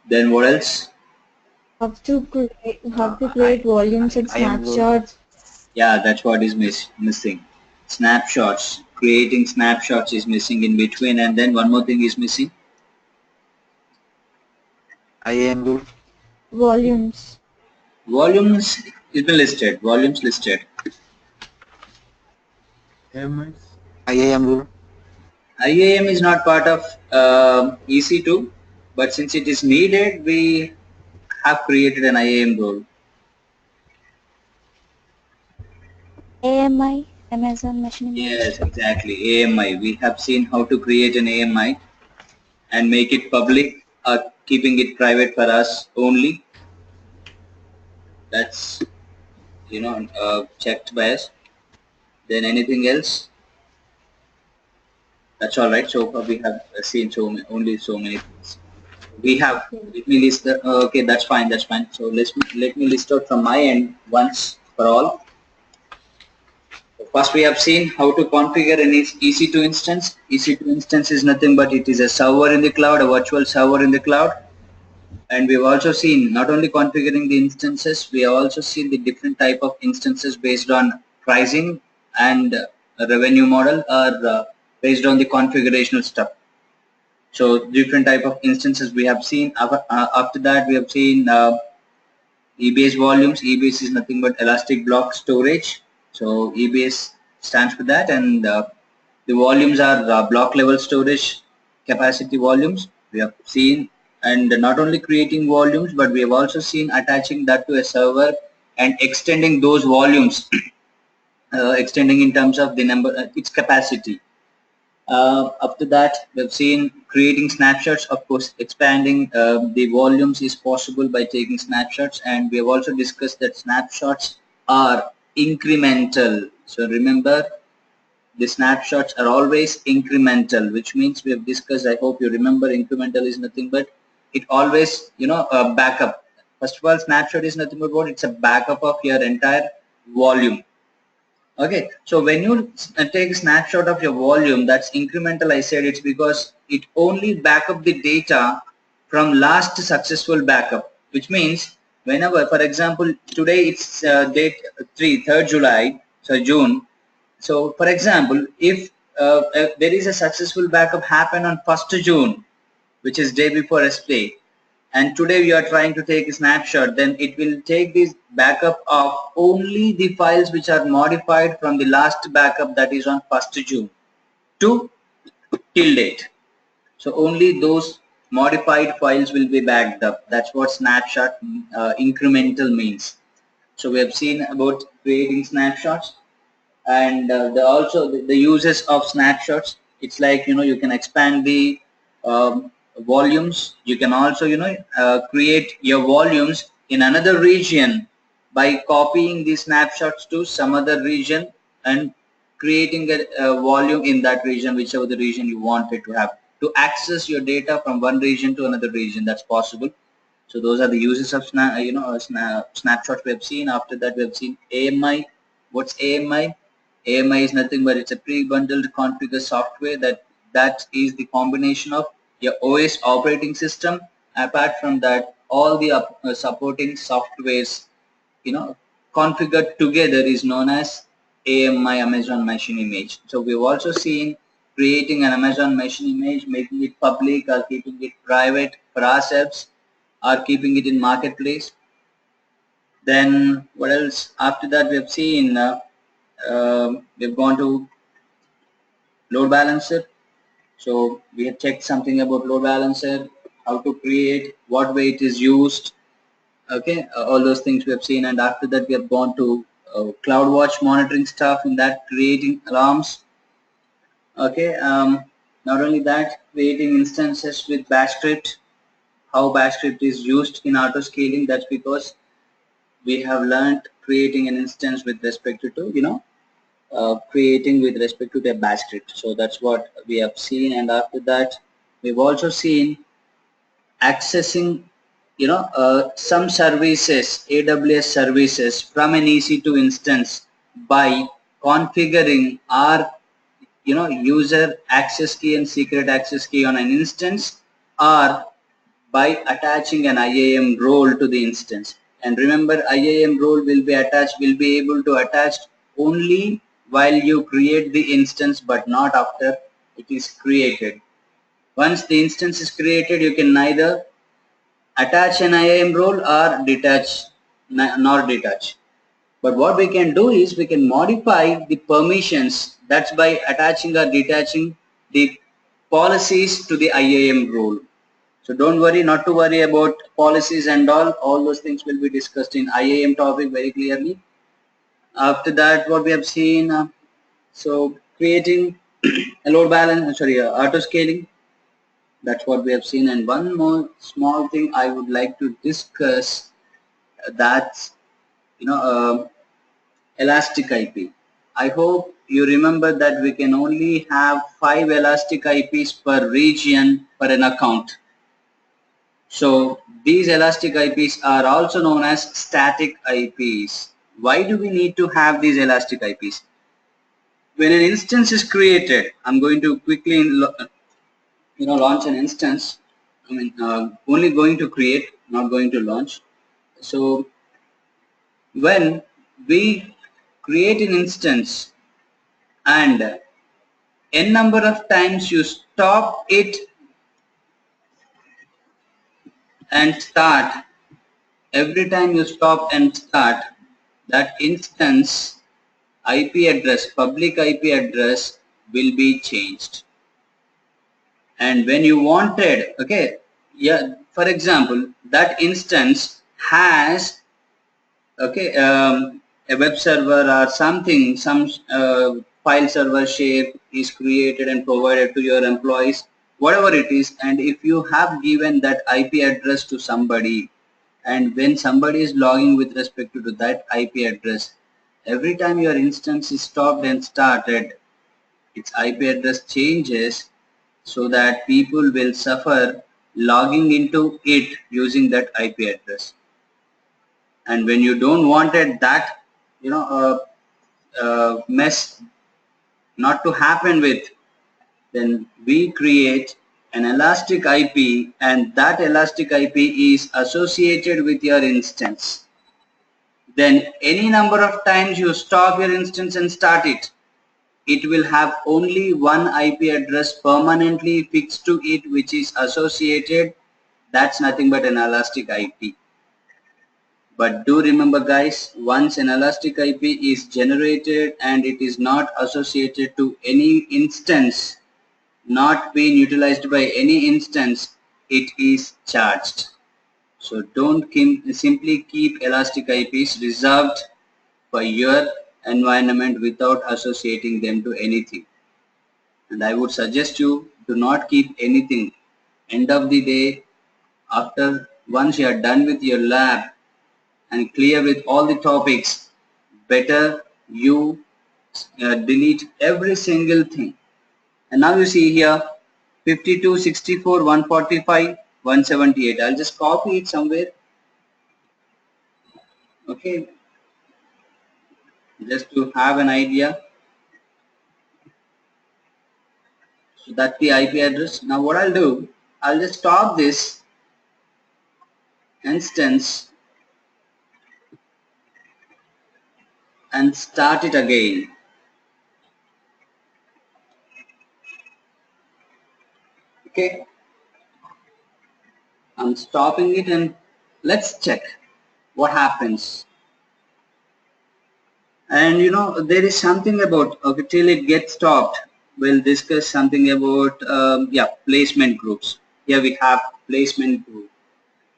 Then what else? How to create volumes and I am good. snapshots. Yeah, that's what is missing. Snapshots. Creating snapshots is missing in between, and then one more thing is missing. I am good. Volumes. Volumes is been listed. Volumes listed. I am good. IAM is not part of EC2, but since it is needed, we have created an IAM role. AMI, Amazon Machine Image. Yes, exactly. AMI. We have seen how to create an AMI and make it public or keeping it private for us only. That's checked by us. Then anything else? That's all right. So far we have seen only so many things. We have. Let me list the. Okay, that's fine. That's fine. So let me list out from my end once for all. First, we have seen how to configure an EC2 instance. EC2 instance is nothing but it is a server in the cloud, a virtual server in the cloud. And we've also seen not only configuring the instances, we have also seen the different type of instances based on pricing and revenue model or based on the configurational stuff. So different type of instances we have seen. After that, we have seen EBS volumes. EBS is nothing but elastic block storage. So EBS stands for that, and the volumes are block level storage capacity volumes. We have seen, and not only creating volumes, but we have also seen attaching that to a server and extending those volumes, extending in terms of the number, its capacity. After that, we've seen creating snapshots. Of course, expanding the volumes is possible by taking snapshots, and we have also discussed that snapshots are incremental. So remember, the snapshots are always incremental, which means we have discussed. I hope you remember, incremental is nothing but it always a backup. First of all, snapshot is nothing but what? It's a backup of your entire volume. Okay, so when you take a snapshot of your volume, that's incremental. I said it's because it only back up the data from last successful backup, which means whenever, for example, today it's date 3rd July, so June. So for example, if there is a successful backup happen on 1st June, which is day before yesterday, and today we are trying to take a snapshot, then it will take this backup of only the files which are modified from the last backup, that is on 1st June to till date. So only those modified files will be backed up. That's what snapshot incremental means. So we have seen about creating snapshots, and the uses of snapshots. It's like you can expand the volumes. You can also create your volumes in another region by copying these snapshots to some other region and creating a volume in that region, whichever the region you want it to have, to access your data from one region to another region. That's possible. So those are the uses of snapshots we have seen. After that, we have seen AMI. What's AMI? AMI is nothing but it's a pre-bundled configure software that is the combination of your OS operating system. Apart from that, all the supporting softwares configured together is known as AMI, Amazon Machine Image. So we've also seen creating an Amazon Machine Image, making it public or keeping it private for ourselves, or keeping it in marketplace. Then what else? After that, we have seen we've gone to load balancer. So we have checked something about load balancer, how to create, what way it is used. Okay, all those things we have seen, and after that we have gone to Cloudwatch monitoring stuff, in that creating alarms. Okay, not only that, creating instances with bash script, how bash script is used in autoscaling. That's because we have learned creating an instance with respect to creating with respect to the bash script. So that's what we have seen, and after that we've also seen accessing some services, AWS services from an EC2 instance by configuring our user access key and secret access key on an instance, or by attaching an IAM role to the instance. And remember, IAM role will be able to attach only while you create the instance, but not after it is created. Once the instance is created, you can neither attach an IAM role or detach, nor detach. But what we can do is we can modify the permissions. That's by attaching or detaching the policies to the IAM role. So don't worry, not to worry about policies and all those things will be discussed in IAM topic very clearly. After that, what we have seen, so creating a load balance, auto scaling. That's what we have seen. And one more small thing I would like to discuss, that's elastic IP. I hope you remember that we can only have 5 elastic IPs per region per an account. So these elastic IPs are also known as static IPs. Why do we need to have these elastic IPs? When an instance is created, I'm going to quickly launch an instance. Only going to create, not going to launch. So when we create an instance and n number of times you stop it and start, every time you stop and start, that instance IP address, public IP address will be changed. And when you wanted, for example, that instance has a web server or something, some file server shape is created and provided to your employees, whatever it is. And if you have given that IP address to somebody, and when somebody is logging with respect to that IP address, every time your instance is stopped and started, its IP address changes, so that people will suffer logging into it using that IP address. And when you don't wanted that mess not to happen with, then we create an elastic IP, and that elastic IP is associated with your instance. Then any number of times you stop your instance and start it, it will have only one IP address permanently fixed to it, which is associated. That's nothing but an elastic IP. But do remember guys, once an elastic IP is generated and it is not associated to any instance, not being utilized by any instance, it is charged. So don't simply keep elastic IPs reserved for your environment without associating them to anything. And I would suggest you do not keep anything. End of the day, once you are done with your lab and clear with all the topics, better you delete every single thing. And now you see here 52, 64, 145, 178. I'll just copy it somewhere. Okay, just to have an idea. So that's the IP address. Now what I'll do, I'll just stop this instance and start it again. Okay, I'm stopping it and let's check what happens. And there is something about, till it gets stopped, we'll discuss something about placement groups. Here we have placement group.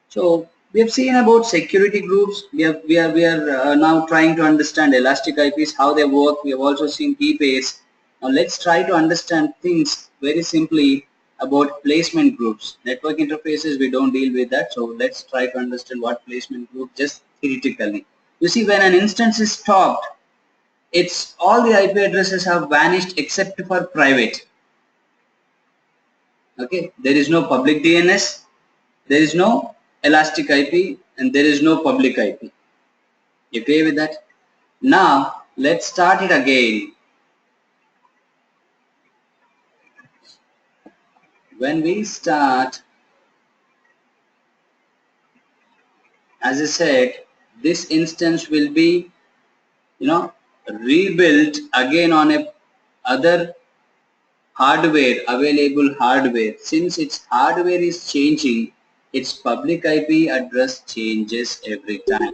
So we have seen about security groups. We are now trying to understand elastic IPs, how they work. We have also seen key pairs. Now let's try to understand things very simply about placement groups. Network interfaces, we don't deal with that. So let's try to understand what placement group just theoretically. You see, when an instance is stopped, it's all the IP addresses have vanished except for private. Okay, there is no public DNS, there is no elastic IP, and there is no public IP. You okay with that? Now let's start it again. When we start as I said, this instance will be, rebuilt again on a other hardware, available hardware. Since its hardware is changing, its public IP address changes every time.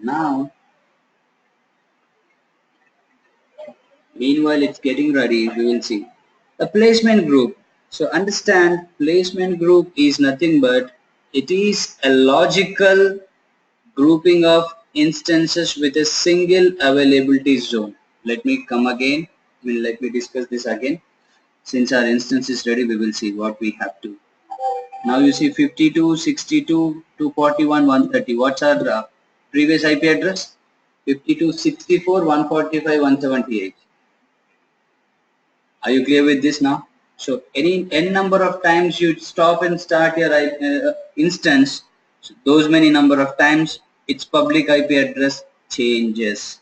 Now, meanwhile it's getting ready, we will see. A placement group. So understand, placement group is nothing but it is a logical grouping of instances with a single availability zone. Let me come again. Let me discuss this again. Since our instance is ready, we will see what we have to. Now you see 52, 62, 241, 130. What's our previous IP address? 52, 64, 145, 178. Are you clear with this now? So any n number of times you stop and start your instance, so those many number of times its public IP address changes.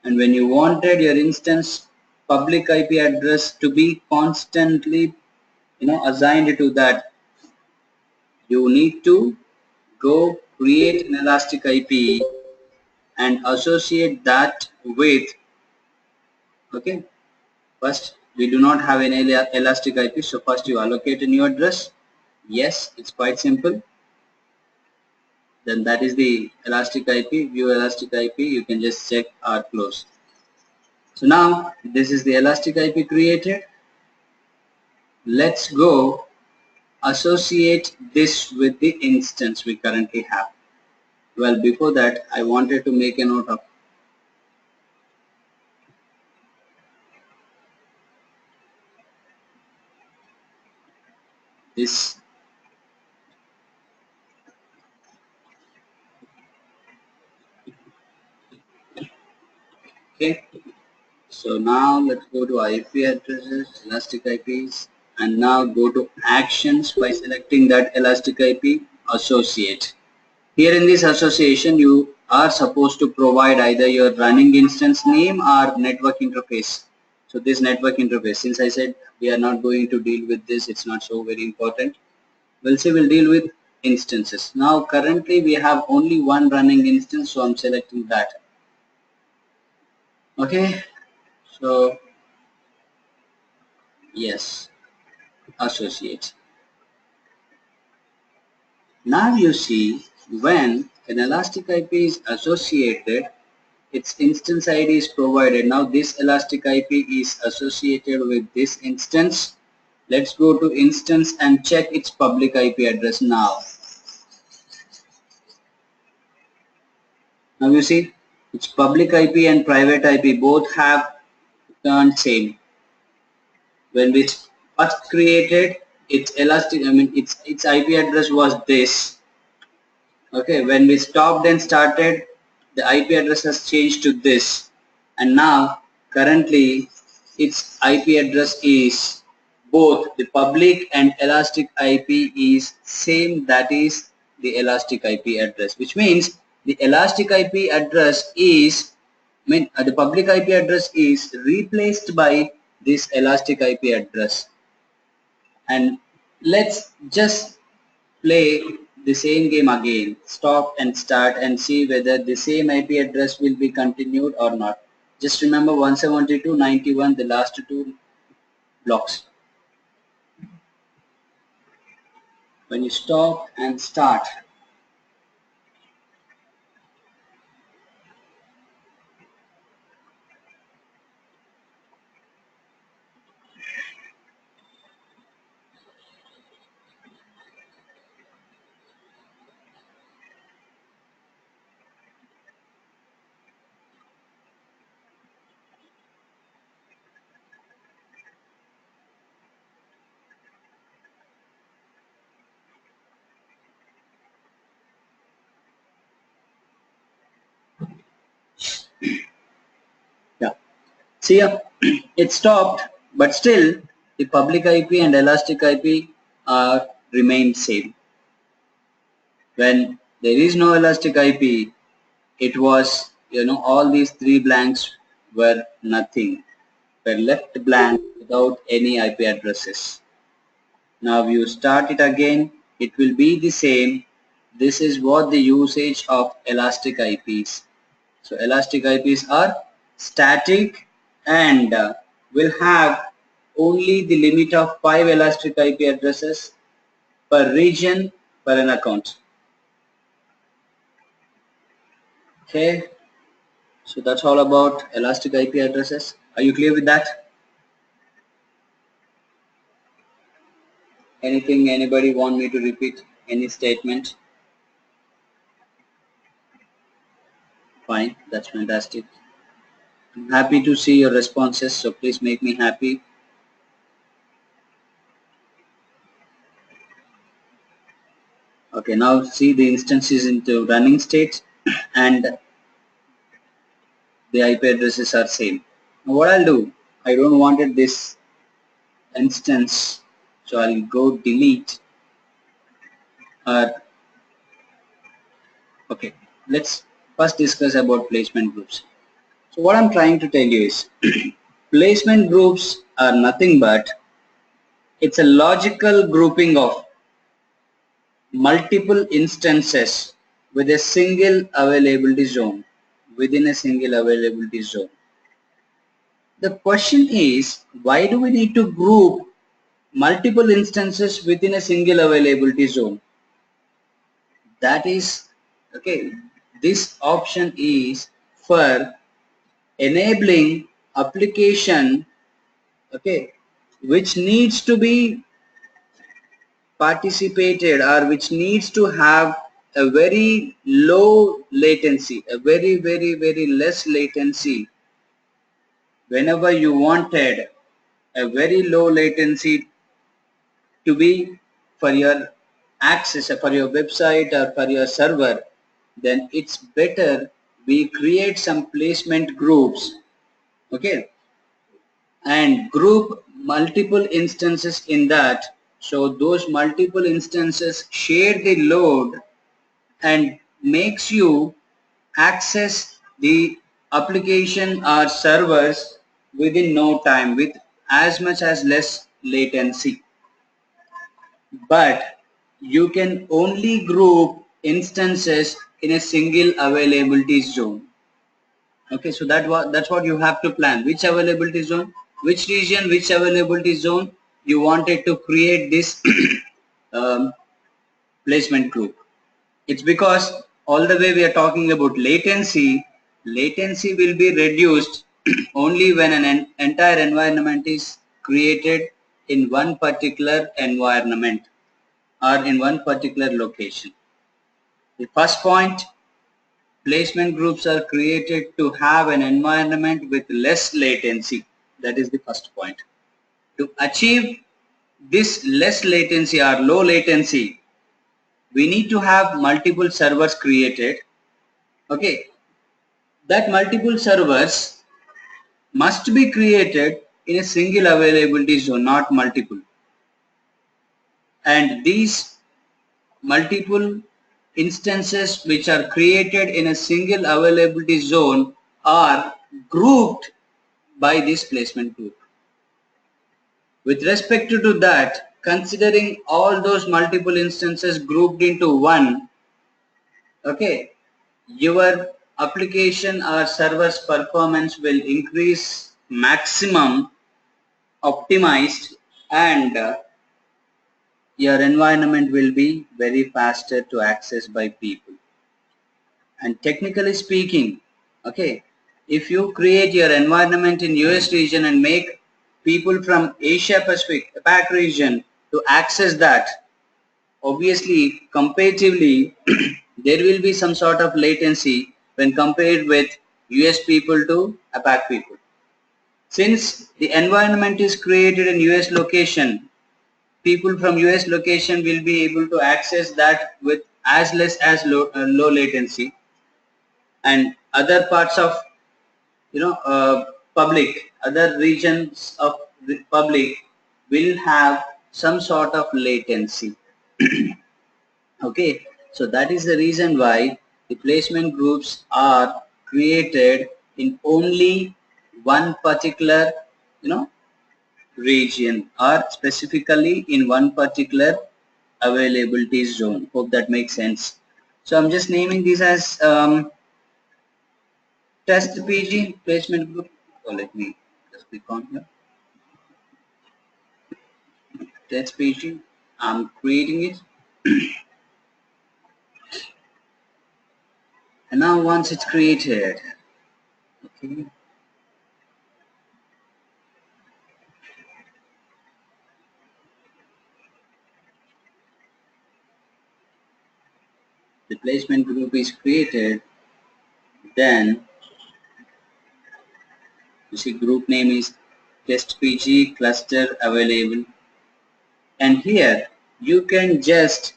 And when you wanted your instance public IP address to be constantly assigned to that, you need to go create an elastic IP and associate that with, okay, first we do not have an elastic IP, so first you allocate a new address. Yes, it's quite simple. Then that is the elastic IP, view elastic IP, you can just check or close. So now this is the elastic IP created. Let's go associate this with the instance we currently have. Well, before that I wanted to make a note of this. Okay, so now let's go to IP addresses, elastic IPs, and now go to actions by selecting that elastic IP, associate. Here in this association you are supposed to provide either your running instance name or network interface. So this network interface, since I said we are not going to deal with this, it's not so very important. We'll say we'll deal with instances. Now currently we have only one running instance, so I'm selecting that. Okay, so yes, associate. Now you see when an elastic IP is associated, its instance ID is provided. Now this elastic IP is associated with this instance. Let's go to instance and check its public IP address now. Now you see its public IP and private IP both have turned same. When we first created its elastic, its IP address was this. Okay, when we stopped and started, the IP address has changed to this, and now currently its IP address is both the public and elastic IP is same, that is the elastic IP address, which means the elastic IP address is, the public IP address is replaced by this elastic IP address. And let's just play the same game again, stop and start, and see whether the same IP address will be continued or not. Just remember 172.91, the last two blocks. When you stop and start, yeah, see it stopped, but still the public IP and elastic IP are remained same. When there is no elastic IP, it was, all these three blanks were nothing, were left blank without any IP addresses. Now you start it again, it will be the same, This is what the usage of elastic IPs. So elastic IPs are static and will have only the limit of 5 elastic IP addresses per region per an account. Okay, so that's all about elastic IP addresses. Are you clear with that? Anything anybody want me to repeat? Any statement? Fine, that's fantastic. I'm happy to see your responses, so please make me happy. Okay, now see the instances into running state and the IP addresses are same. Now what I'll do, I don't wanted this instance, so I'll go delete. Okay, let's first discuss about placement groups. So what I'm trying to tell you is placement groups are nothing but it's a logical grouping of multiple instances with a single availability zone within a single availability zone. The question is, why do we need to group multiple instances within a single availability zone? That is, okay, this option is for enabling application, okay, which needs to be participated or which needs to have a very low latency, a very less latency. Whenever you wanted a very low latency to be for your access for your website or for your server, then it's better we create some placement groups, okay, and group multiple instances in that, so those multiple instances share the load and makes you access the application or servers within no time with as much as less latency. But you can only group instances in a single availability zone. Okay, so that's what you have to plan. Which availability zone, which region, which availability zone you wanted to create this placement group. It's because all the way we are talking about latency. Latency will be reduced only when an entire environment is created in one particular environment or in one particular location. The first point, placement groups are created to have an environment with less latency. That is the first point. To achieve this less latency or low latency, we need to have multiple servers created. Okay, that multiple servers must be created in a single availability zone, not multiple. And these multiple instances which are created in a single availability zone are grouped by this placement group. With respect to that, considering all those multiple instances grouped into one, okay, your application or server's performance will increase maximum optimized and your environment will be very faster to access by people. And technically speaking, okay, if you create your environment in US region and make people from Asia Pacific, APAC region to access that, obviously comparatively there will be some sort of latency when compared with US people to APAC people. Since the environment is created in US location, people from US location will be able to access that with as less as low latency, and other parts of public, other regions of the public will have some sort of latency. Okay, so that is the reason why the placement groups are created in only one particular region or specifically in one particular availability zone. Hope that makes sense. So I'm just naming these as test PG placement group. So let me just click on here. Test PG. I'm creating it. And now once it's created, okay, the placement group is created, then you see group name is test PG cluster available, and here you can just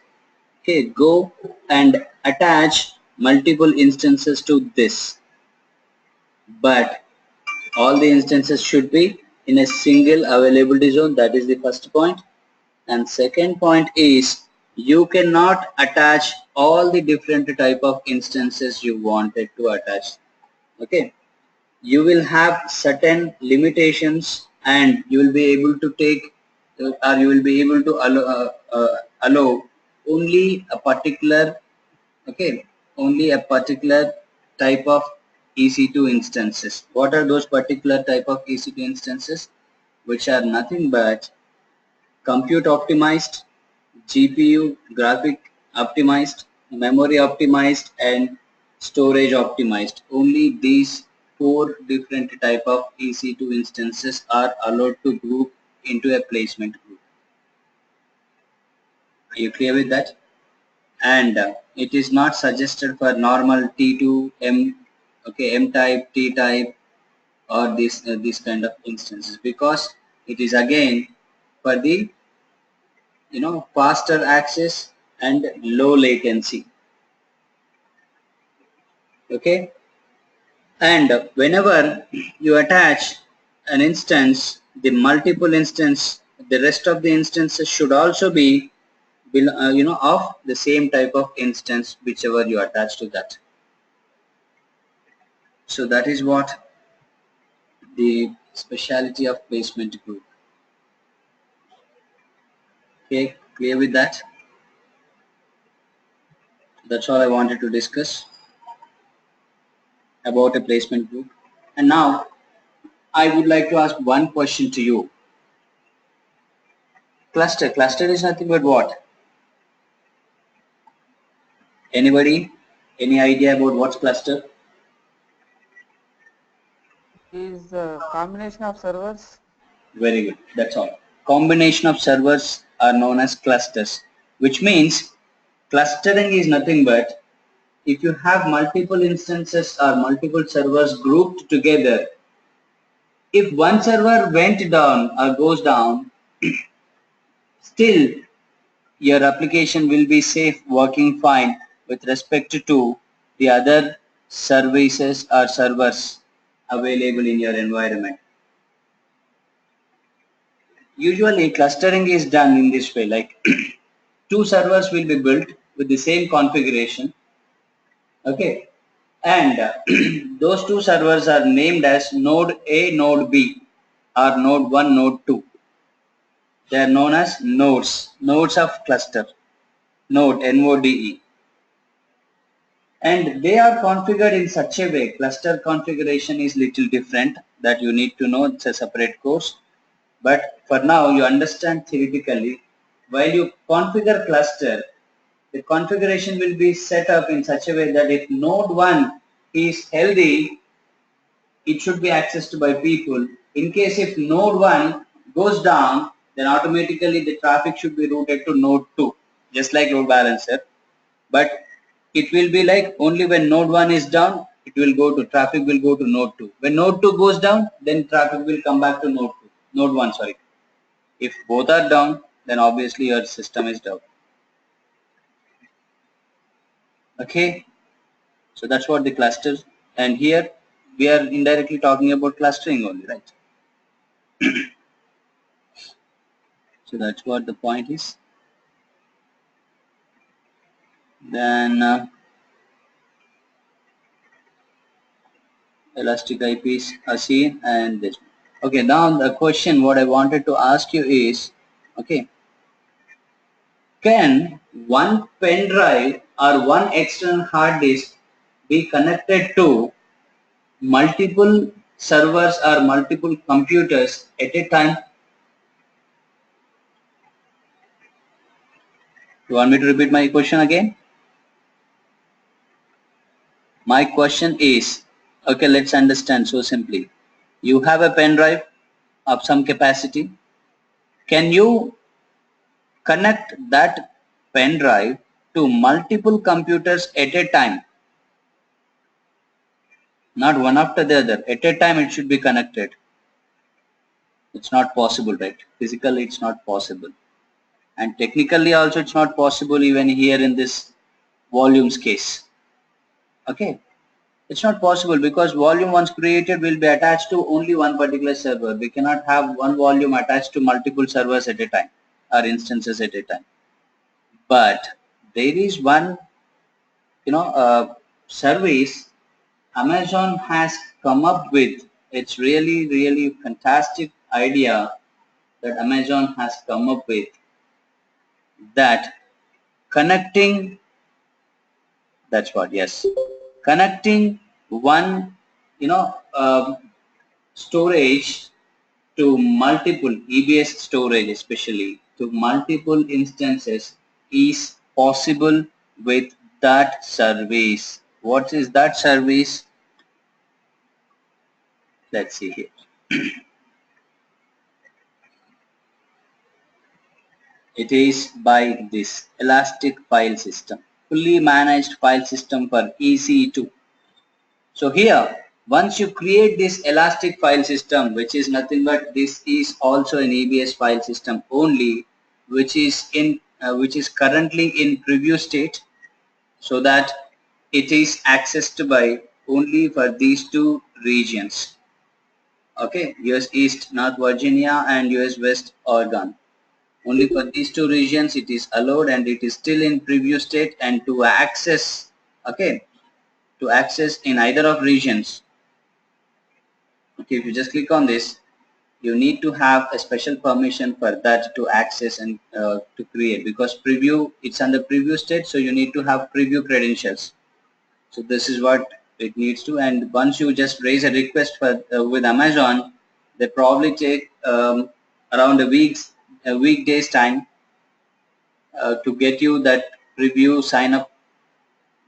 go and attach multiple instances to this, but all the instances should be in a single availability zone. That is the first point. And second point is you cannot attach all the different type of instances you wanted to attach. Okay, you will have certain limitations, and you will be able to take or you will be able to allow only a particular, okay, only a particular type of EC2 instances. What are those particular type of EC2 instances? Which are nothing but compute optimized, GPU graphic optimized, memory optimized, and storage optimized. Only these four different type of EC2 instances are allowed to group into a placement group. Are you clear with that? And it is not suggested for normal T2, M, okay, M type, T type, or this kind of instances, because it is again for the faster access and low latency. Okay, and whenever you attach an instance, the multiple instance, the rest of the instances should also be of the same type of instance whichever you attach to that. So that is what the speciality of placement group. Okay, clear with that? That's all I wanted to discuss about a placement group. And now I would like to ask one question to you. Cluster is nothing but what? Anybody? Any idea about what's cluster? Is a combination of servers. Very good. That's all. Combination of servers are known as clusters, which means clustering is nothing but if you have multiple instances or multiple servers grouped together, if one server went down or goes down, still your application will be safe, working fine with respect to the other services or servers available in your environment. Usually clustering is done in this way, like two servers will be built with the same configuration, okay, and those two servers are named as node A, node B, or node 1, node 2. They are known as nodes of cluster, node, N-O-D-E. And they are configured in such a way, cluster configuration is little different, that you need to know, it's a separate course. But for now, you understand theoretically, while you configure cluster, the configuration will be set up in such a way that if node 1 is healthy, it should be accessed by people. In case if node 1 goes down, then automatically the traffic should be routed to node 2, just like load balancer. But it will be like only when node 1 is down, traffic will go to node 2. When node 2 goes down, then traffic will come back to node 1, sorry. If both are down, then obviously your system is down. Okay, so that's what the clusters, and here we are indirectly talking about clustering only, right? So that's what the point is. Then elastic IPs are seen, and this. Okay, now the question what I wanted to ask you is, okay, can one pen drive or one external hard disk be connected to multiple servers or multiple computers at a time? You want me to repeat my question again? My question is, okay, let's understand so simply. You have a pen drive of some capacity. Can you connect that pen drive to multiple computers at a time? Not one after the other. At a time it should be connected. It's not possible, right? Physically it's not possible. And technically also it's not possible even here in this volumes case. Okay. It's not possible because volume once created will be attached to only one particular server. We cannot have one volume attached to multiple servers at a time or instances at a time. But there is one, service Amazon has come up with. It's really fantastic idea that Amazon has come up with, that connecting, that's what, yes, connecting one, storage to multiple EBS storage, especially to multiple instances, is possible with that service. What is that service? Let's see here. It is by this elastic file system, fully managed file system for EC2. So here, once you create this elastic file system, which is nothing but this is also an EBS file system only, which is currently in preview state, so that it is accessed by only for these two regions. Okay, US East North Virginia and US West Oregon. Only for these two regions it is allowed, and it is still in preview state. And to access, okay, to access in either of regions, okay, if you just click on this, you need to have a special permission for that to access and to create, because preview, it's under preview state, so you need to have preview credentials. So this is what it needs to. And once you just raise a request for with Amazon, they probably take around a weekday's time to get you that preview sign up.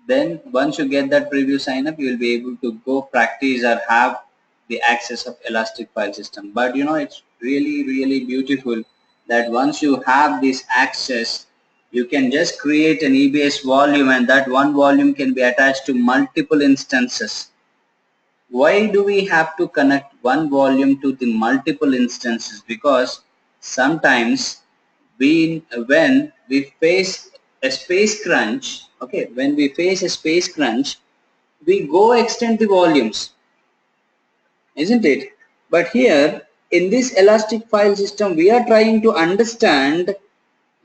Then once you get that preview sign up, you will be able to go practice or have the access of elastic file system. But it's really beautiful that once you have this access, you can just create an EBS volume, and that one volume can be attached to multiple instances. Why do we have to connect one volume to the multiple instances? Because sometimes when we face a space crunch, okay, when we face a space crunch, we go extend the volumes, isn't it? But here in this elastic file system, we are trying to understand,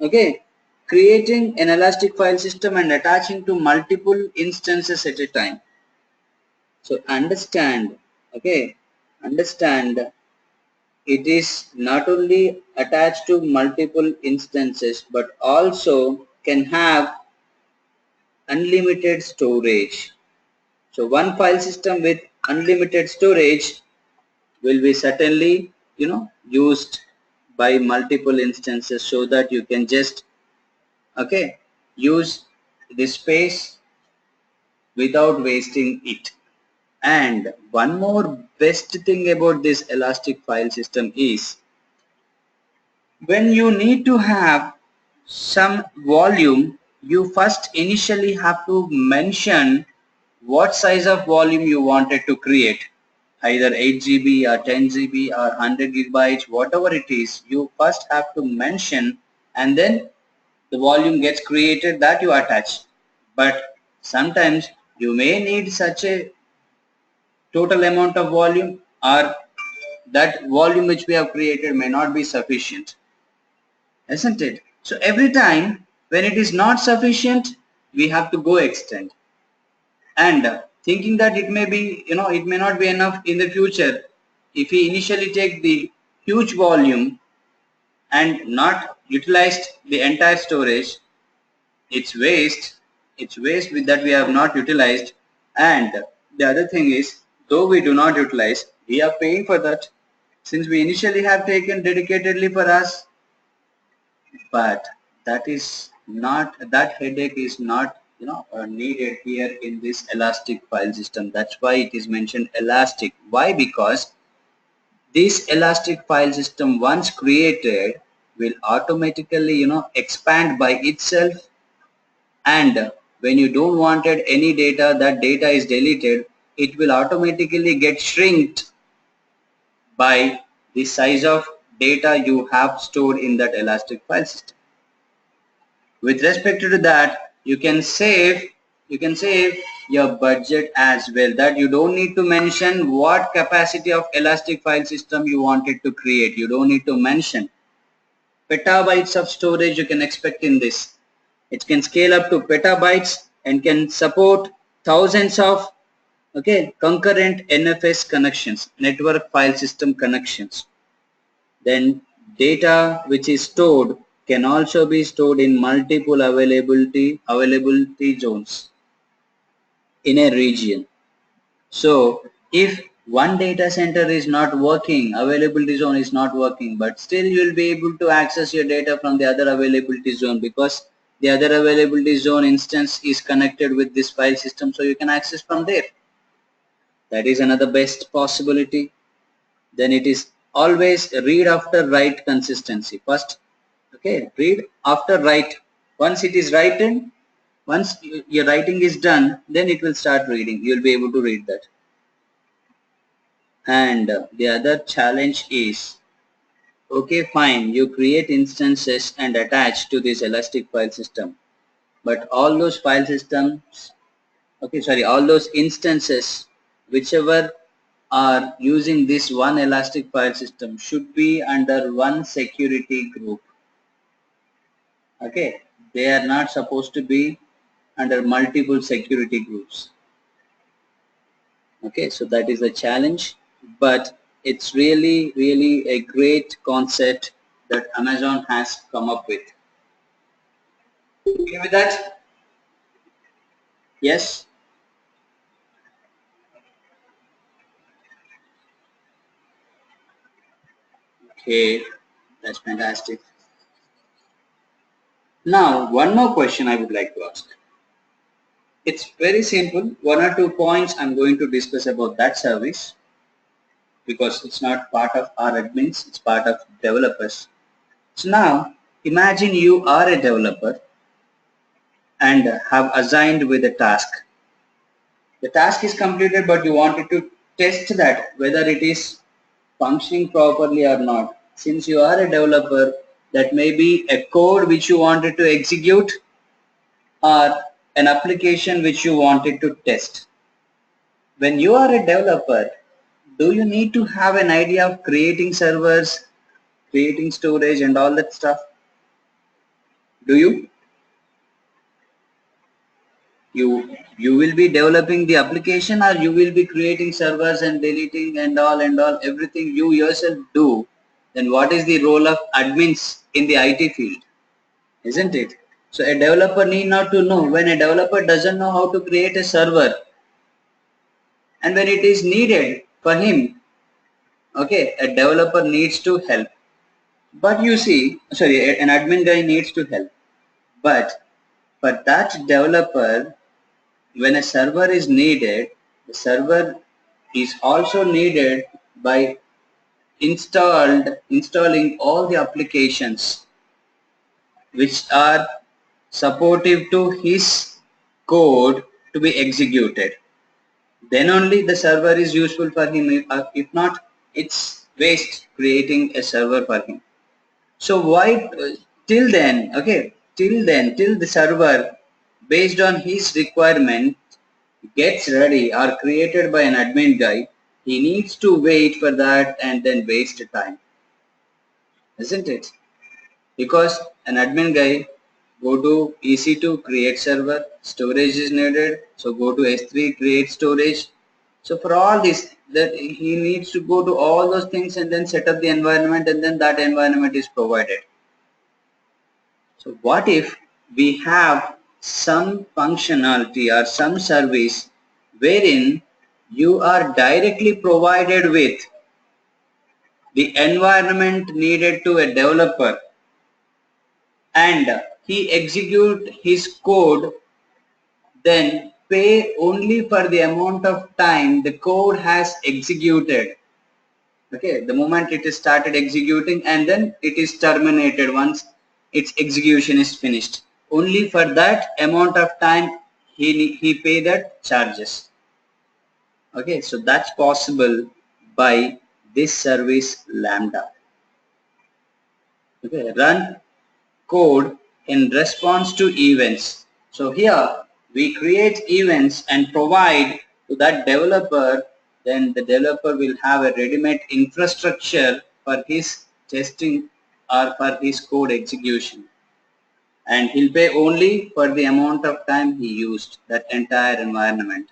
okay, creating an elastic file system and attaching to multiple instances at a time. So understand, okay, understand, it is not only attached to multiple instances but also can have unlimited storage. So one file system with unlimited storage will be certainly used by multiple instances, so that you can just, okay, use the space without wasting it. And one more best thing about this elastic file system is, when you need to have some volume, you first initially have to mention what size of volume you wanted to create, either 8 GB or 10 GB or 100 gigabytes, whatever it is, you first have to mention, and then the volume gets created that you attach. But sometimes you may need such a total amount of volume, or that volume which we have created may not be sufficient, isn't it? So every time when it is not sufficient, we have to go extend, and thinking that it may be, it may not be enough in the future. If we initially take the huge volume and not utilized the entire storage, it's waste with that we have not utilized. And the other thing is, though we do not utilize, we are paying for that since we initially have taken dedicatedly for us. But that is not, that headache is not needed here in this elastic file system. That's why it is mentioned elastic. Why? Because this elastic file system once created will automatically expand by itself, and when you don't wanted any data, that data is deleted, it will automatically get shrinked by the size of data you have stored in that elastic file system. With respect to that, you can save your budget as well, that you don't need to mention what capacity of elastic file system you wanted to create. You don't need to mention. Petabytes of storage you can expect in this. It can scale up to petabytes and can support thousands of concurrent NFS connections, network file system connections. Then data which is stored can also be stored in multiple availability zones in a region. So if one data center is not working, availability zone is not working, but still you will be able to access your data from the other availability zone, because the other availability zone instance is connected with this file system, so you can access from there. That is another best possibility. Then it is always read after write consistency. First, read after write. Once it is written, once your writing is done, then it will start reading. You will be able to read that. And the other challenge is, okay, fine, you create instances and attach to this elastic file system, but all those file systems, all those instances whichever are using this one elastic file system should be under one security group. Okay, they are not supposed to be under multiple security groups. Okay, so that is a challenge, but it's really a great concept that Amazon has come up with. Okay with that? Yes? Okay, that's fantastic. Now, one more question I would like to ask. It's very simple. 1 or 2 points I'm going to discuss about that service, because it's not part of our admins, it's part of developers. So now, imagine you are a developer and have assigned with a task. The task is completed, but you wanted to test that whether it is functioning properly or not. Since you are a developer, that may be a code which you wanted to execute or an application which you wanted to test. When you are a developer, do you need to have an idea of creating servers, creating storage and all that stuff? Do you? You will be developing the application, or you will be creating servers and deleting and all everything you yourself do. Then what is the role of admins in the IT field? Isn't it? So a developer need not to know. When a developer doesn't know how to create a server, and when it is needed for him, okay, a developer needs to help. But you see, an admin guy needs to help. But for that developer, when a server is needed, the server is also needed by installing all the applications which are supportive to his code to be executed. Then only the server is useful for him. If not, it's waste creating a server for him. So why till then, till the server based on his requirement gets ready or created by an admin guy, he needs to wait for that and then waste time, isn't it? Because an admin guy go to EC2, create server, storage is needed, so go to S3, create storage. So for all this, that he needs to go to all those things and then set up the environment, and then that environment is provided. So what if we have some functionality or some service wherein you are directly provided with the environment needed to a developer and he execute his code, then pay only for the amount of time the code has executed. Okay, the moment it is started executing and then it is terminated once its execution is finished. Only for that amount of time he pay that charges. Okay, so that's possible by this service Lambda. Okay, run code in response to events. So here we create events and provide to that developer, then the developer will have a ready-made infrastructure for his testing or for his code execution, and he'll pay only for the amount of time he used that entire environment.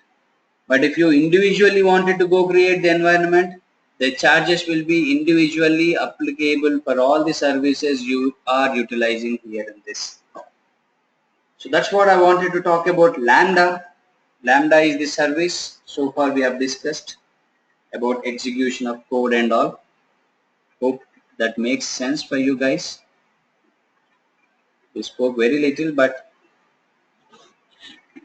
But if you individually wanted to go create the environment, the charges will be individually applicable for all the services you are utilizing here in this. So that's what I wanted to talk about Lambda. Lambda is the service. So far we have discussed about execution of code and all. Hope that makes sense for you guys. We spoke very little, but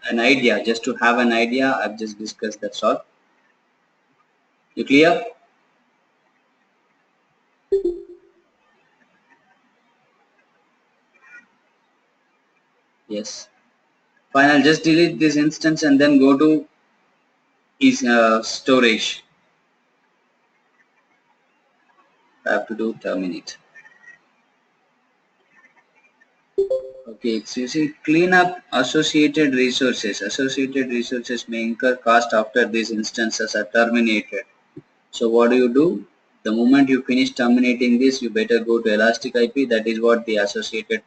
an idea, just to have an idea, I've just discussed, that's all. You clear? Yes. Fine, I'll just delete this instance and then go to storage. I have to do terminate. Okay, so you see, clean up associated resources. Associated resources may incur cost after these instances are terminated. So what do? The moment you finish terminating this, you better go to Elastic IP. That is what the associated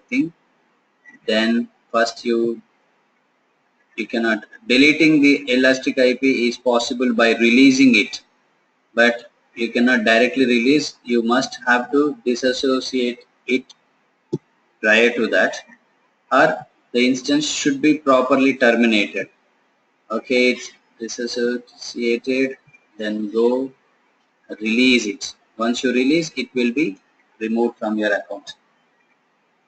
thing. Then first you cannot, deleting the Elastic IP is possible by releasing it, but you cannot directly release. You must have to disassociate it prior to that, or the instance should be properly terminated. Okay, it's disassociated, then go release it. Once you release, it will be removed from your account.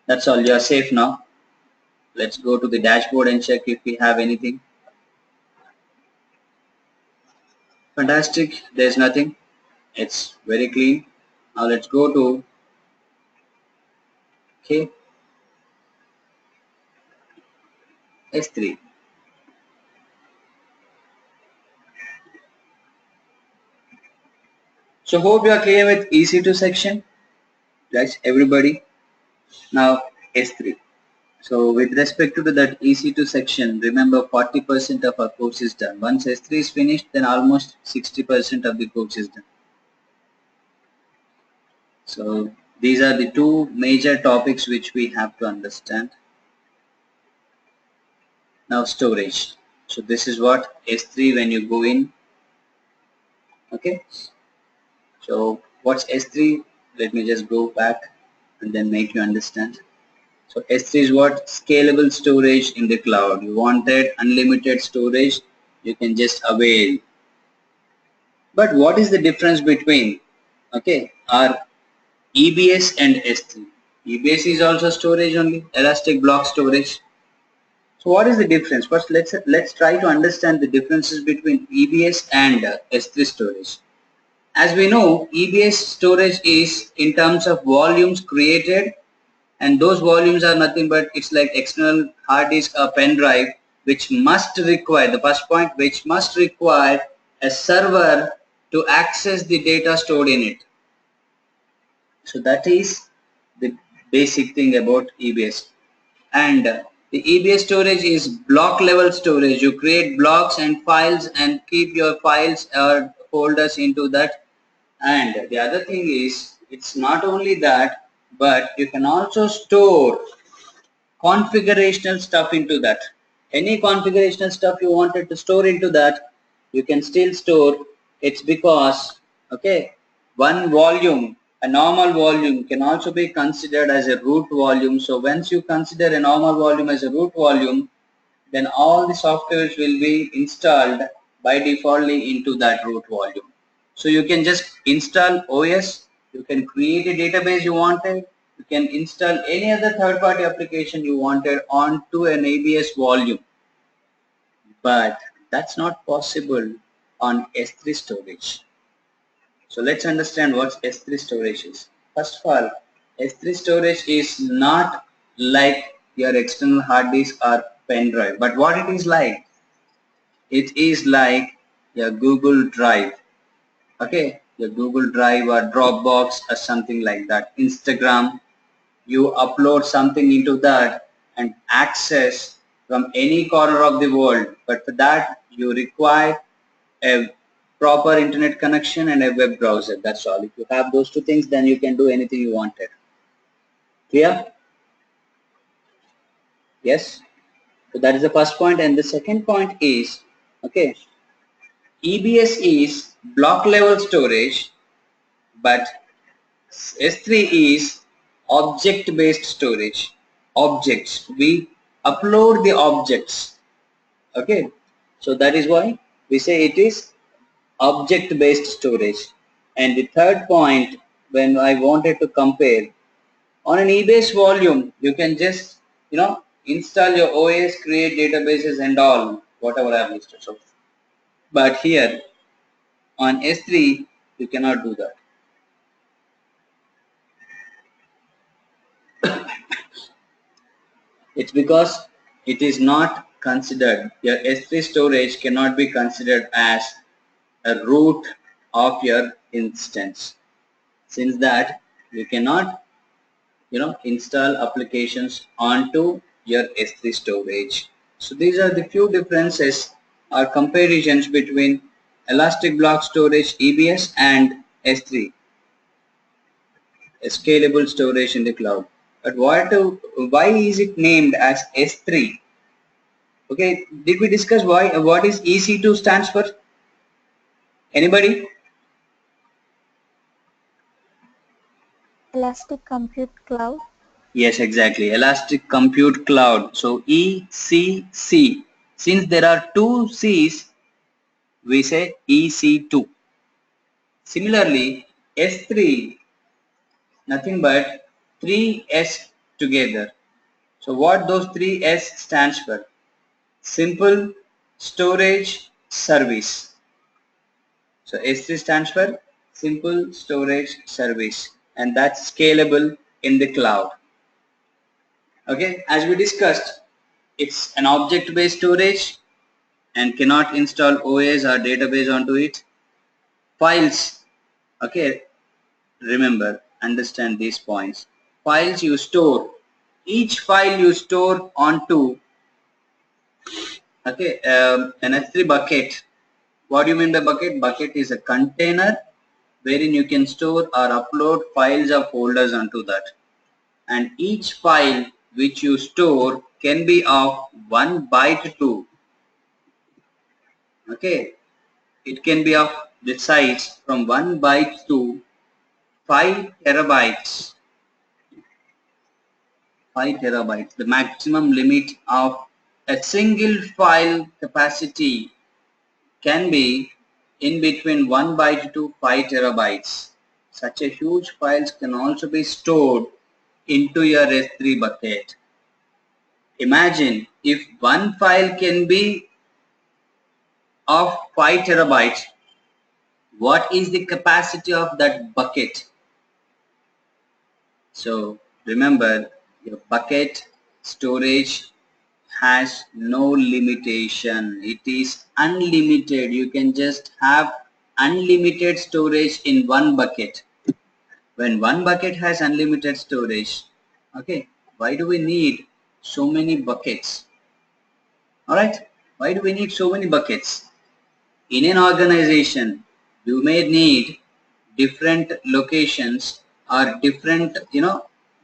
That's all. You are safe now. Let's go to the dashboard and check if we have anything. Fantastic. There's nothing. It's very clean. Now let's go to S3. So hope you are clear with EC2 section, guys, everybody. Now S3. So with respect to that EC2 section, remember 40% of our course is done. Once S3 is finished, then almost 60% of the course is done. So these are the two major topics which we have to understand. Now storage. So this is what S3 when you go in. Okay. So what's S3? Let me just go back and then make you understand. So S3 is what? Scalable storage in the cloud. You wanted unlimited storage, you can just avail. But what is the difference between our EBS and S3? EBS is also storage only, elastic block storage. So what is the difference? First let's try to understand the differences between EBS and S3 storage. As we know, EBS storage is in terms of volumes created, and those volumes are nothing but it's like external hard disk or pen drive, which must require, the first point, which must require a server to access the data stored in it. So that is the basic thing about EBS. And the EBS storage is block level storage. You create blocks and files and keep your files or folders into that. And the other thing is, it's not only that, but you can also store configurational stuff into that. Any configurational stuff you wanted to store into that, you can still store. It's because one volume a normal volume can also be considered as a root volume. So once you consider a normal volume as a root volume, then all the softwares will be installed by defaultly into that root volume. So you can just install OS, you can create a database you wanted, you can install any other third-party application you wanted onto an AWS volume. But that's not possible on S3 storage. So let's understand what S3 storage is. First of all, S3 storage is not like your external hard disk or pen drive, but what it is like? It is like your Google Drive, okay? Your Google Drive or Dropbox or something like that. Instagram, you upload something into that and access from any corner of the world, but for that you require a proper internet connection and a web browser. That's all. If you have those two things, then you can do anything you wanted. Clear? Yes? So that is the first point, and the second point is, okay, EBS is block level storage, but S3 is object based storage. Objects, we upload the objects, okay? So that is why we say it is object based storage. And the third point, when I wanted to compare, on an EBS volume, you can just, install your OS, create databases and all, whatever I have listed. So, but here on S3, you cannot do that. It's because it is not considered, your S3 storage cannot be considered as a root of your instance. Since that, you cannot install applications onto your S3 storage. So these are the few differences or comparisons between elastic block storage EBS and S3, a scalable storage in the cloud. But why is it named as S3? Okay, did we discuss what is EC2 stands for? Anybody? Elastic Compute Cloud. Yes, exactly. Elastic Compute Cloud. So ECC. Since there are two C's, we say EC2. Similarly, S3, nothing but three S together. So what those three S stands for? Simple Storage Service. So S3 stands for Simple Storage Service, and that's scalable in the cloud. Okay, as we discussed, it's an object-based storage and cannot install OS or database onto it. Files, okay, remember, understand these points. Files you store, each file you store onto, okay, an S3 bucket. What do you mean by bucket? Bucket is a container wherein you can store or upload files or folders onto that. And each file which you store can be of 1 byte to, okay, it can be of the size from 1 byte to 5 terabytes. 5 terabytes, the maximum limit of a single file capacity can be in between 1 byte to 5 terabytes. Such a huge files can also be stored into your S3 bucket. Imagine if one file can be of 5 terabytes, what is the capacity of that bucket? So remember, your bucket storage has no limitation. It is unlimited. You can just have unlimited storage in one bucket. When one bucket has unlimited storage, okay, why do we need so many buckets? Alright, why do we need so many buckets? In an organization, you may need different locations or different,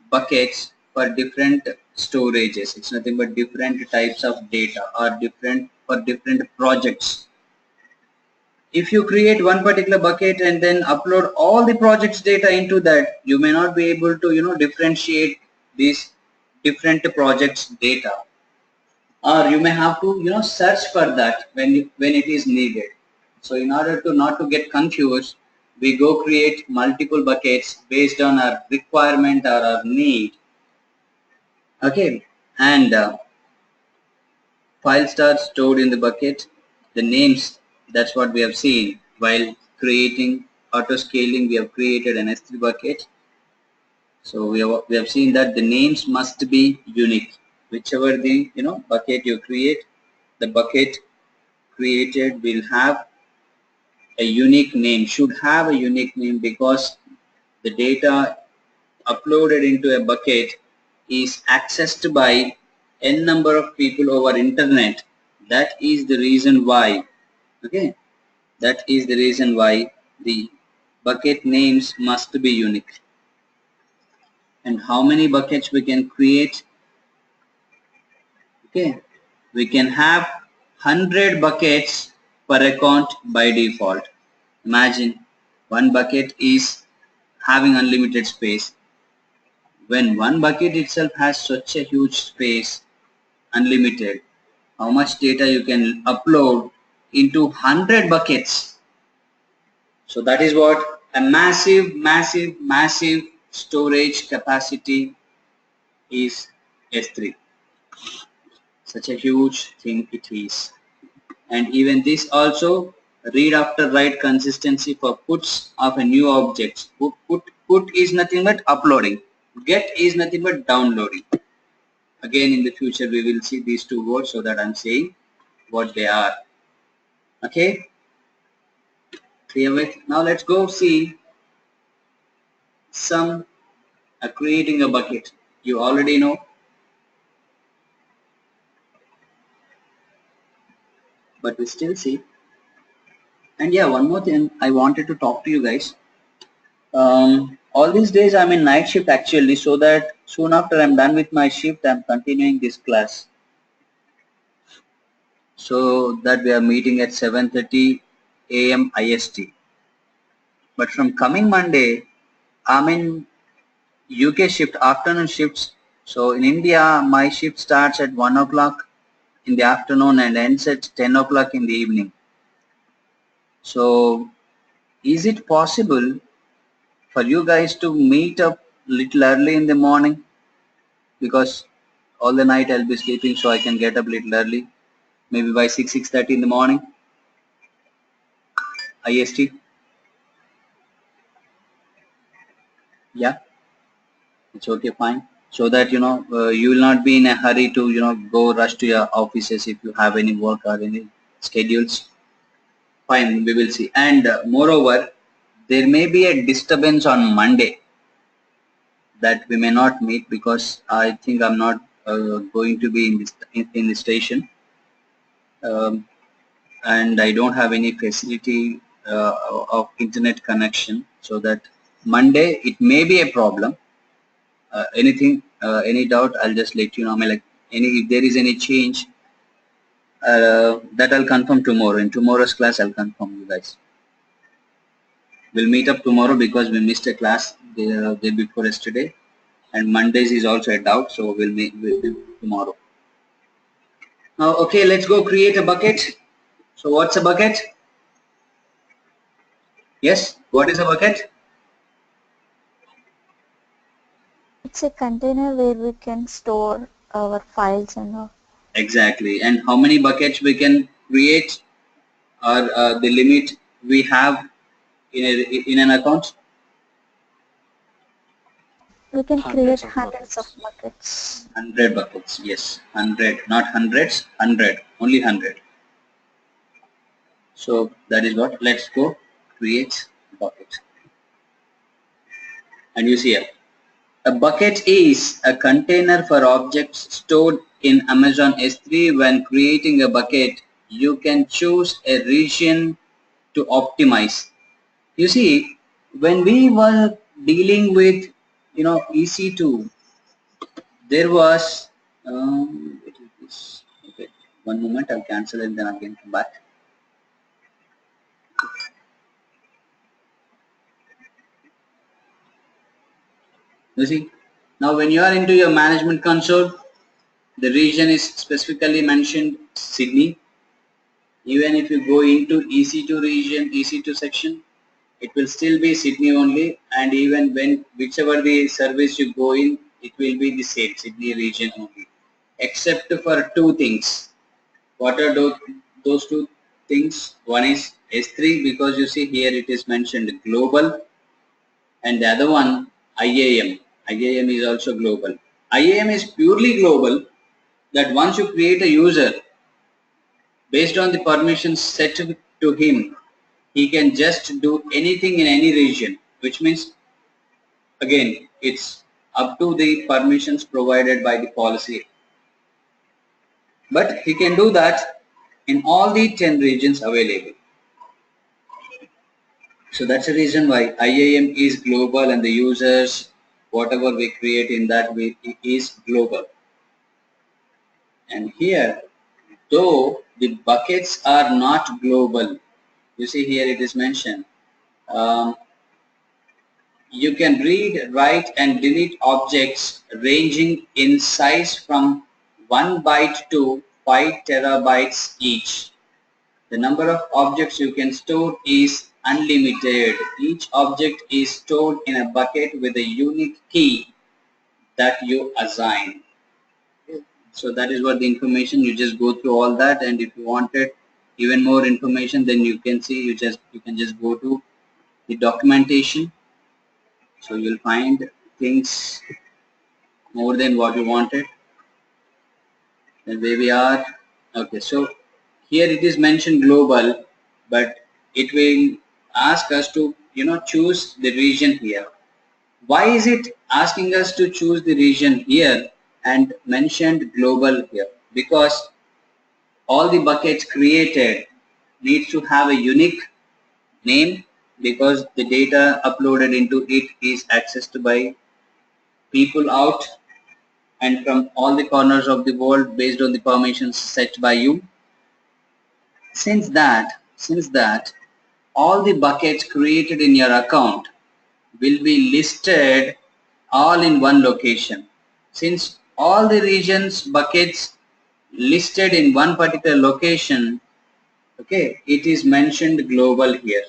buckets for different storages. It's nothing but different types of data or different projects. if you create one particular bucket and then upload all the project's data into that, you may not be able to, differentiate these different projects data, or you may have to, search for that when it is needed. So in order to not to get confused, we go create multiple buckets based on our requirement or our need. Okay, and files are stored in the bucket. The names, that's what we have seen while creating auto-scaling. We have created an S3 bucket. So we have seen that the names must be unique. Whichever the bucket you create, the bucket created will have a unique name, should have a unique name, because the data uploaded into a bucket is accessed by n number of people over internet. That is the reason why, okay, that is the reason why the bucket names must be unique. And how many buckets we can create? Okay, we can have 100 buckets per account by default. Imagine one bucket is having unlimited space. When one bucket itself has such a huge space, unlimited, how much data you can upload into 100 buckets? So that is what a massive storage capacity is S3. Such a huge thing it is. And even this also, read after write consistency for puts of a new objects. Put is nothing but uploading. Get is nothing but downloading. Again, in the future we will see these two words, so that I'm saying what they are. Okay, clear with? Now let's go see some creating a bucket. You already know. But we still see. And yeah, one more thing I wanted to talk to you guys. All these days I'm in night shift actually, so that soon after I'm done with my shift, I'm continuing this class. So that we are meeting at 7:30 a.m. IST. But from coming Monday, I'm in UK shift, afternoon shifts. So in India, my shift starts at 1 o'clock in the afternoon and ends at 10 o'clock in the evening. So is it possible for you guys to meet up little early in the morning? Because all the night I'll be sleeping, so I can get up little early, maybe by 6:30 in the morning IST. Yeah, it's okay, fine. So that you will not be in a hurry to go rush to your offices if you have any work or any schedules. Fine, we will see. And moreover, there may be a disturbance on Monday that we may not meet, because I think I'm not going to be in the station, and I don't have any facility of internet connection, so that Monday it may be a problem. Any doubt, I'll just let you know. I mean, like, if there is any change, that I'll confirm tomorrow. In tomorrow's class, I'll confirm you guys. We'll meet up tomorrow because we missed a class the day before yesterday, and Mondays is also a doubt, so we'll meet tomorrow. Now, okay, let's go create a bucket. So what's a bucket? Yes, what is a bucket? It's a container where we can store our files and all. Exactly. And how many buckets we can create, or the limit we have in an account? We can create hundreds of buckets. 100 buckets. Yes, 100, not hundreds, 100, only 100. So that is what. Let's go create bucket. And you see here, a bucket is a container for objects stored in Amazon S3. When creating a bucket, you can choose a region to optimize. You see, when we were dealing with EC2, there was okay, one moment, I'll cancel and then again come back. You see, now when you are into your management console, the region is specifically mentioned Sydney. Even if you go into EC2 region, EC2 section, it will still be Sydney only, and even when whichever the service you go in, it will be the same Sydney region only, except for two things. What are those two things? One is S3, because you see here it is mentioned global, and the other one IAM. IAM is also global. IAM is purely global, that once you create a user, based on the permissions set to him, he can just do anything in any region, which means again it's up to the permissions provided by the policy. But he can do that in all the 10 regions available. So that's the reason why IAM is global, and the users, whatever we create in that way, is global. And here, though the buckets are not global, you see here it is mentioned, you can read, write and delete objects ranging in size from 1 byte to 5 terabytes each. The number of objects you can store is unlimited. Each object is stored in a bucket with a unique key that you assign. So that is what the information, you just go through all that, and if you wanted even more information, then you can see, you can just go to the documentation. So you'll find things more than what you wanted. And where we are, okay, so here it is mentioned global, but it will ask us to choose the region here. Why is it asking us to choose the region here and mentioned global here? Because all the buckets created needs to have a unique name, because the data uploaded into it is accessed by people out and from all the corners of the world based on the permissions set by you. Since that all the buckets created in your account will be listed all in one location. Since all the regions buckets listed in one particular location, okay, it is mentioned global here.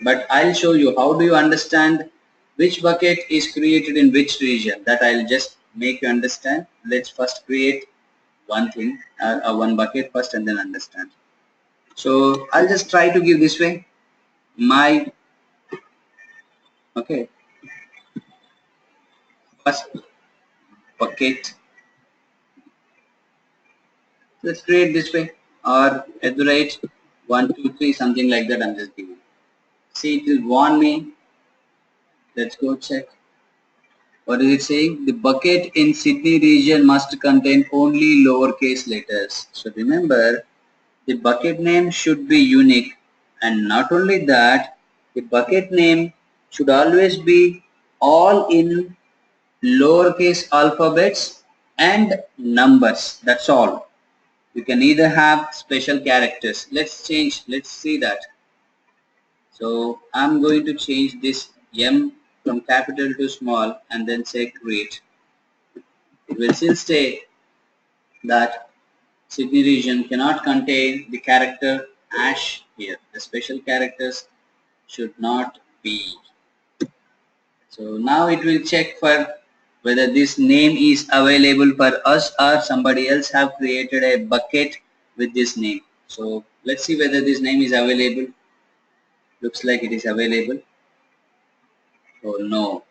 But I'll show you how do you understand which bucket is created in which region. That I'll just make you understand. Let's first create one thing, one bucket first, and then understand. So I'll just try to give this way. My first bucket. Let's create this way, or at the rate 1, 2, 3, something like that. I'm just giving. See, it will warn me. Let's go check. What is it saying? The bucket in Sydney region must contain only lowercase letters. So remember, the bucket name should be unique, and not only that, the bucket name should always be all in lowercase alphabets and numbers. That's all. You can either have special characters. Let's see that. So I'm going to change this M from capital to small and then say create. It will still say that Sydney region cannot contain the character hash here. The special characters should not be. So now it will check for whether this name is available for us or somebody else have created a bucket with this name. So let's see whether this name is available. Looks like it is available. Oh no.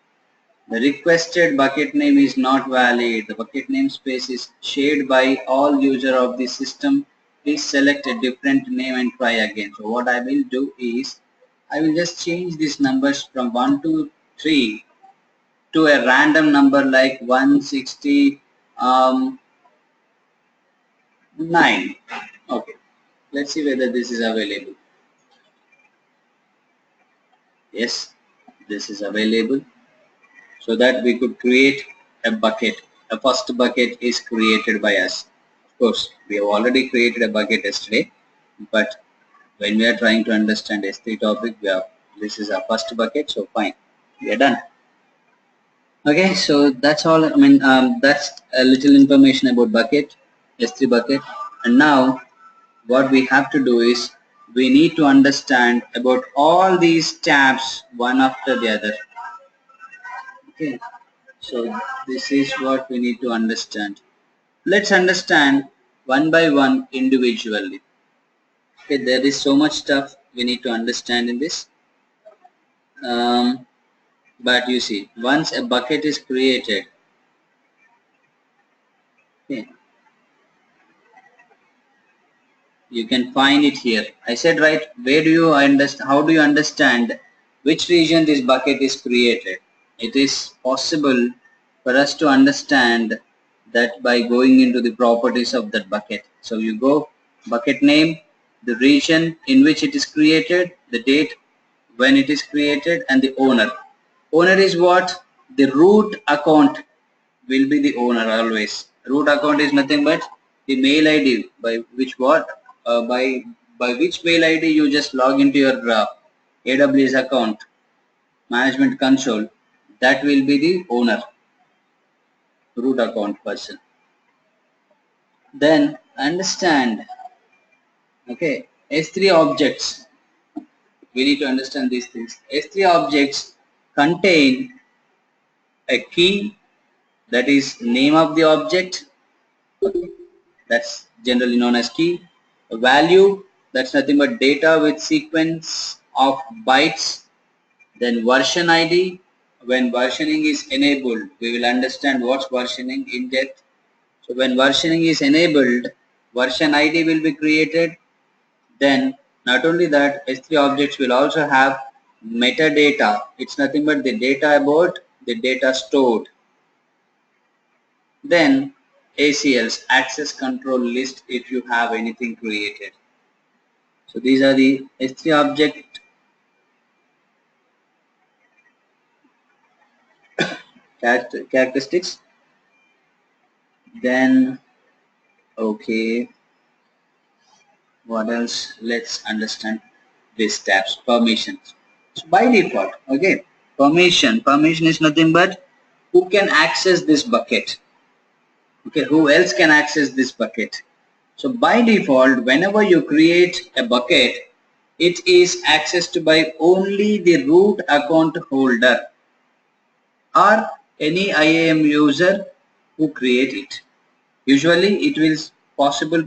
The requested bucket name is not valid. The bucket namespace is shared by all user of the system. Please select a different name and try again. So what I will do is, I will just change these numbers from 1 to 3 to a random number like 169. Okay. Let's see whether this is available. Yes, this is available. So that we could create a bucket. A first bucket is created by us. Of course, we have already created a bucket yesterday, but when we are trying to understand S3 topic, this is our first bucket. So fine, we are done. Okay, so that's all. I mean, that's a little information about bucket, S3 bucket. And now what we have to do is we need to understand about all these tabs one after the other. Okay, so this is what we need to understand. Let's understand one by one individually. Okay, there is so much stuff we need to understand in this. But you see, once a bucket is created, okay, you can find it here. I said, right, where do you understand, how do you understand which region this bucket is created? It is possible for us to understand that by going into the properties of that bucket. So you go bucket name, the region in which it is created, the date when it is created, and the owner. Owner is what? The root account will be the owner always. Root account is nothing but the mail ID by which what? By which mail ID you just log into your AWS account management console. That will be the owner, root account person. Then understand, okay, S3 objects. We need to understand these things. S3 objects contain a key, that is name of the object, okay, that's generally known as key. A value, that's nothing but data with sequence of bytes. Then version ID, when versioning is enabled, we will understand what's versioning in depth. So when versioning is enabled, version ID will be created. Then not only that, S3 objects will also have metadata. It's nothing but the data about the data stored. Then ACLs, access control list, if you have anything created. So these are the S3 object characteristics. Then okay, what else? Let's understand these tabs. Permissions. So by default, okay, permission is nothing but who can access this bucket. Okay, who else can access this bucket? So by default, whenever you create a bucket, it is accessed by only the root account holder or any IAM user who create it. Usually it will possible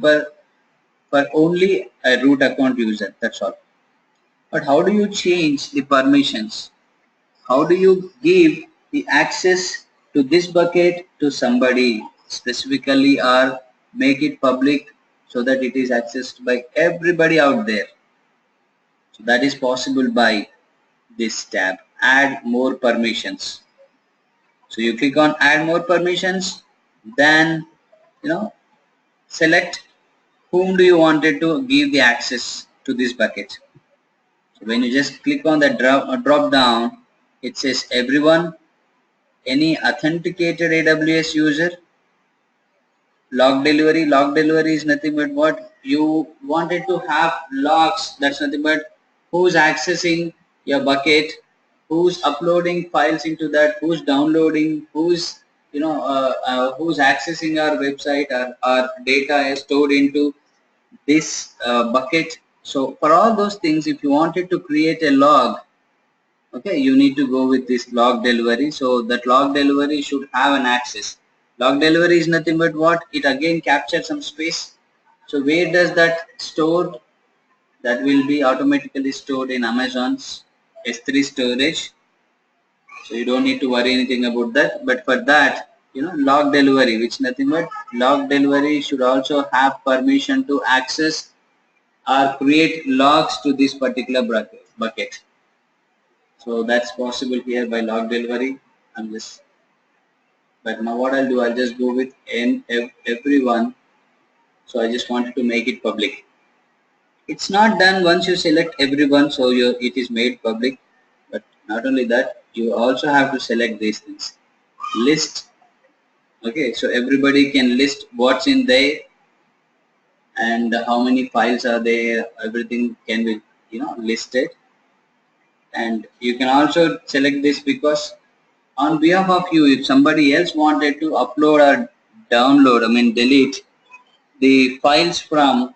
for only a root account user, that's all. But how do you change the permissions? How do you give the access to this bucket to somebody specifically or make it public so that it is accessed by everybody out there? So that is possible by this tab, add more permissions. So you click on add more permissions, then select whom do you wanted to give the access to this bucket. So when you just click on the drop down, it says everyone, any authenticated AWS user, log delivery. Log delivery is nothing but what you wanted to have logs. That's nothing but who's accessing your bucket, who's uploading files into that, who's downloading, who's who's accessing our website, our data is stored into this bucket. So for all those things, if you wanted to create a log, okay, you need to go with this log delivery. So that log delivery should have an access. Log delivery is nothing but what? It again captures some space. So where does that stored? That will be automatically stored in Amazon's S3 storage. So you don't need to worry anything about that. But for that, log delivery, which nothing but log delivery should also have permission to access or create logs to this particular bucket. So that's possible here by log delivery. But now what I'll do, I'll just go with everyone. So I just wanted to make it public. It's not done once you select everyone, so it is made public. But not only that, you also have to select these things. List. Okay, so everybody can list what's in there and how many files are there. Everything can be listed. And you can also select this because on behalf of you, if somebody else wanted to upload or download, delete the files from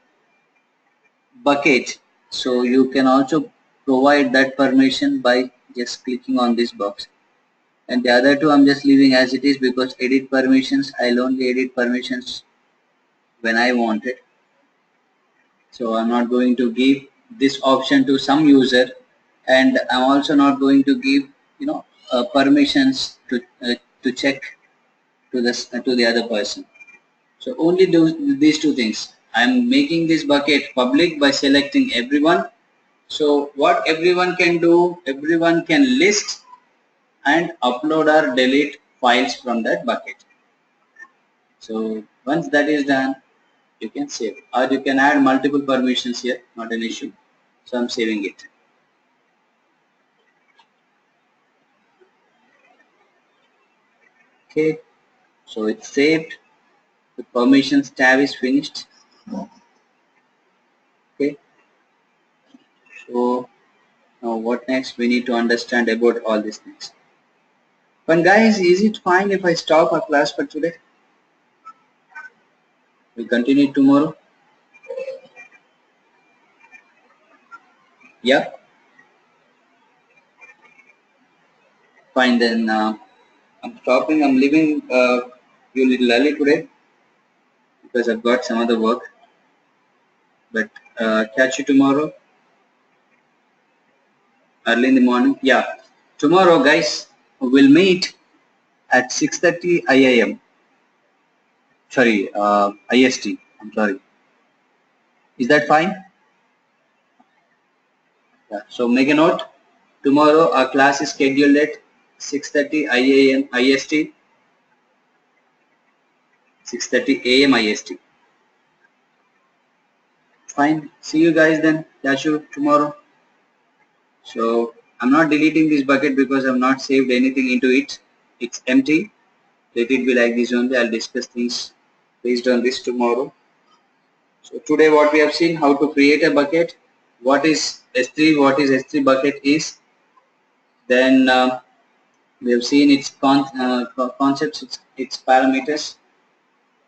bucket, so you can also provide that permission by just clicking on this box. And the other two I'm just leaving as it is, because edit permissions, I'll only edit permissions when I want it. So I'm not going to give this option to some user, and I'm also not going to give permissions to check to this to the other person. So only these two things. I'm making this bucket public by selecting everyone. So what everyone can do, everyone can list and upload or delete files from that bucket. So once that is done, you can save, or you can add multiple permissions here, not an issue. So I'm saving it. Okay, so it's saved. The permissions tab is finished. Okay, so now what next? We need to understand about all these things. But guys, is it fine if I stop our class for today? We'll continue tomorrow. Yeah. Fine then. I'm stopping. I'm leaving you a little early today because I've got some other work. But catch you tomorrow early in the morning. Yeah. Tomorrow, guys, we'll meet at 6:30 IIM. Sorry, IST. I'm sorry. Is that fine? Yeah. So make a note. Tomorrow our class is scheduled at 6:30 IAM IST. 6:30 AM IST. Fine. See you guys then. Catch you tomorrow. So I'm not deleting this bucket because I've not saved anything into it. It's empty. Let it be like this only. I'll discuss things based on this tomorrow. So today what we have seen, how to create a bucket, what is S3, what is S3 bucket is. Then we have seen its concepts, its parameters.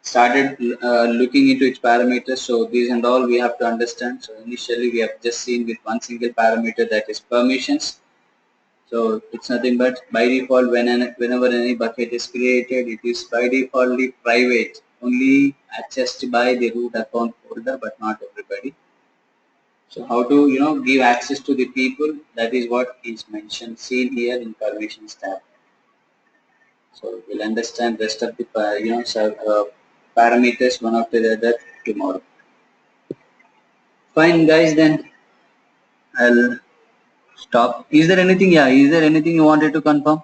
Started looking into its parameters. So these and all we have to understand. So initially we have just seen with one single parameter, that is permissions. So it's nothing but by default whenever any bucket is created, it is by default private, only accessed by the root account holder, but not everybody. So how to give access to the people, that is what is mentioned, seen here in permissions tab. So we'll understand rest of the parameters one after the other tomorrow. Fine guys, then I'll stop. Is there anything? Yeah, is there anything you wanted to confirm?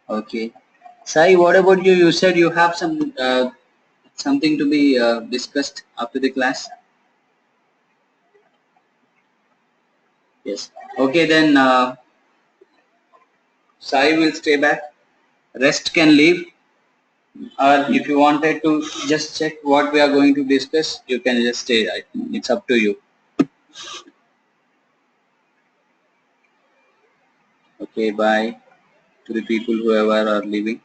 Okay. Sai, what about you? You said you have some something to be discussed after the class. Yes. Okay, then Sai will stay back. Rest can leave. Or if you wanted to just check what we are going to discuss, you can just stay. It's up to you. Okay, bye to the people whoever are leaving.